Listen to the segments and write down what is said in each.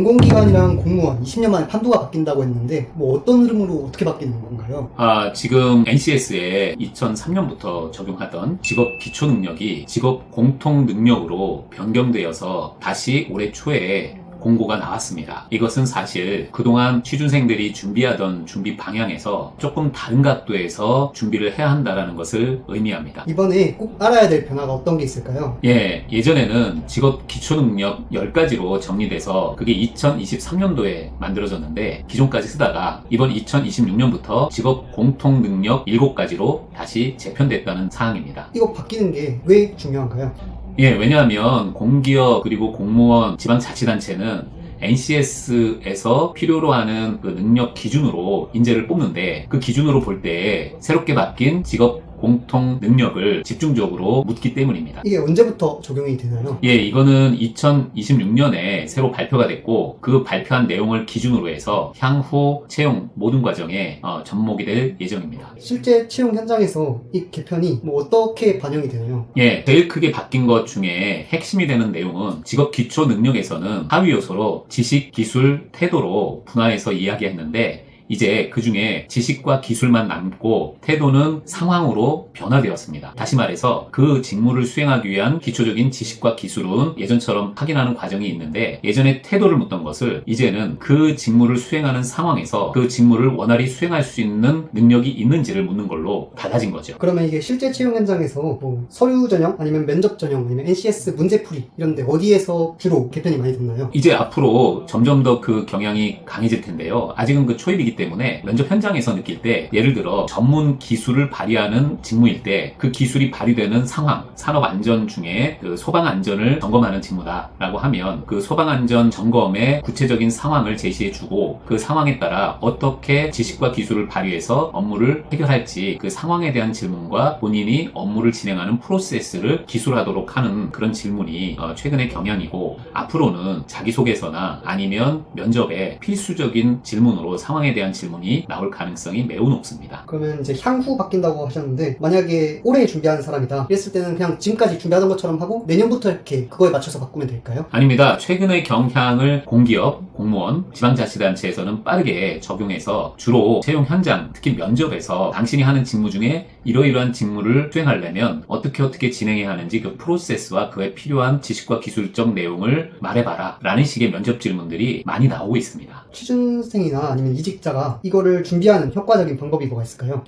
공공기관이랑 공무원 20년 만에 판도가 바뀐다고 했는데 뭐 어떤 흐름으로 어떻게 바뀌는 건가요? 지금 NCS에 2003년부터 적용하던 직업 기초 능력이 직업 공통 능력으로 변경되어서 다시 올해 초에 공고가 나왔습니다. 이것은 사실 그동안 취준생들이 준비하던 준비 방향에서 조금 다른 각도에서 준비를 해야 한다는 것을 의미합니다. 이번에 꼭 알아야 될 변화가 어떤 게 있을까요? 예전에는 직업 기초 능력 10가지로 정리돼서 그게 2023년도에 만들어졌는데 기존까지 쓰다가 이번 2026년부터 직업 공통 능력 7가지로 다시 재편됐다는 사항입니다. 이거 바뀌는 게 왜 중요한가요? 왜냐하면 공기업 그리고 공무원 지방자치단체는 NCS에서 필요로 하는 그 능력 기준으로 인재를 뽑는데 그 기준으로 볼 때 새롭게 바뀐 직업 공통 능력을 집중적으로 묻기 때문입니다. 이게 언제부터 적용이 되나요? 이거는 2026년에 새로 발표가 됐고 그 발표한 내용을 기준으로 해서 향후 채용 모든 과정에 접목이 될 예정입니다. 실제 채용 현장에서 이 개편이 뭐 어떻게 반영이 되나요? 제일 크게 바뀐 것 중에 핵심이 되는 내용은 직업 기초 능력에서는 하위 요소로 지식, 기술, 태도로 분화해서 이야기했는데 이제 그 중에 지식과 기술만 남고 태도는 상황으로 변화되었습니다. 다시 말해서 그 직무를 수행하기 위한 기초적인 지식과 기술은 예전처럼 확인하는 과정이 있는데 예전에 태도를 묻던 것을 이제는 그 직무를 수행하는 상황에서 그 직무를 원활히 수행할 수 있는 능력이 있는지를 묻는 걸로 달라진 거죠. 그러면 이게 실제 채용 현장에서 뭐 서류 전형 아니면 면접 전형 아니면 NCS 문제풀이 이런데 어디에서 주로 개편이 많이 됐나요? 이제 앞으로 점점 더 그 경향이 강해질 텐데요. 아직은 그 초입이기 때문에 면접 현장에서 느낄 때 예를 들어 전문 기술을 발휘하는 직무일 때 그 기술이 발휘되는 상황, 산업 안전 중에 그 소방 안전을 점검하는 직무다라고 하면 그 소방 안전 점검의 구체적인 상황을 제시해주고 그 상황에 따라 어떻게 지식과 기술을 발휘해서 업무를 해결할지 그 상황에 대한 질문과 본인이 업무를 진행하는 프로세스를 기술하도록 하는 그런 질문이 최근의 경향이고 앞으로는 자기소개서나 아니면 면접에 필수적인 질문으로 상황에 대한 질문이 나올 가능성이 매우 높습니다. 그러면 이제 향후 바뀐다고 하셨는데 만약에 올해 준비하는 사람이다 이랬을 때는 그냥 지금까지 준비하던 것처럼 하고 내년부터 이렇게 그거에 맞춰서 바꾸면 될까요? 아닙니다. 최근의 경향을 공기업, 공무원, 지방자치단체에서는 빠르게 적용해서 주로 채용 현장, 특히 면접에서 당신이 하는 직무 중에 이러이러한 직무를 수행하려면 어떻게 진행해야 하는지 그 프로세스와 그에 필요한 지식과 기술적 내용을 말해봐라 라는 식의 면접 질문들이 많이 나오고 있습니다. 취준생이나 아니면 이직자가 이거를 준비하는 효과적인 방법이 뭐가 있을까요?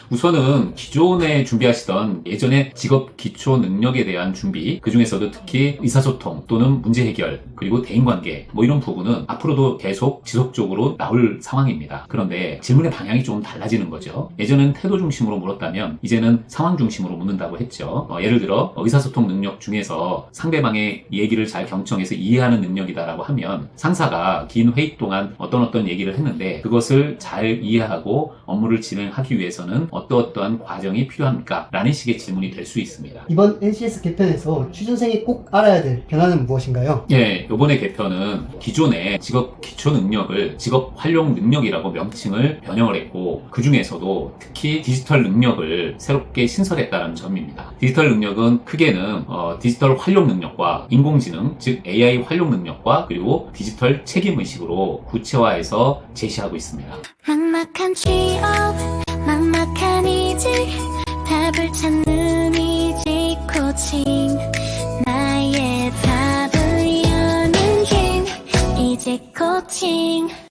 우선은 기존에 준비하시던 예전에 직업 기초 능력에 대한 준비, 그 중에서도 특히 의사소통 또는 문제 해결, 그리고 대인관계 뭐 이런 부분은 앞으로도 계속 지속적으로 나올 상황입니다. 그런데 질문의 방향이 조금 달라지는 거죠. 예전엔 태도 중심으로 물었다면 이제는 상황 중심으로 묻는다고 했죠. 예를 들어 의사소통 능력 중에서 상대방의 얘기를 잘 경청해서 이해하는 능력이다라고 하면 상사가 긴 회의 동안 어떤 얘기를 했는데 그것을 잘 이해하고 업무를 진행하기 위해서는 어떠한 과정이 필요합니까? 라는 식의 질문이 될 수 있습니다. 이번 NCS 개편에서 취준생이 꼭 알아야 될 변화는 무엇인가요? 이번에 개편은 기존의 직업 기초 능력을 직업 활용 능력이라고 명칭을 변형을 했고 그 중에서도 특히 디지털 능력을 새롭게 신설했다는 점입니다. 디지털 능력은 크게는 디지털 활용 능력과 인공지능, 즉 AI 활용 능력과 그리고 디지털 책임의식으로 구체화해서 제시하고 있습니다. 막막한 취업, 막막한 이직, 답을 찾는 이직 코칭, 나의 답을 여는 힘, 이직 코칭.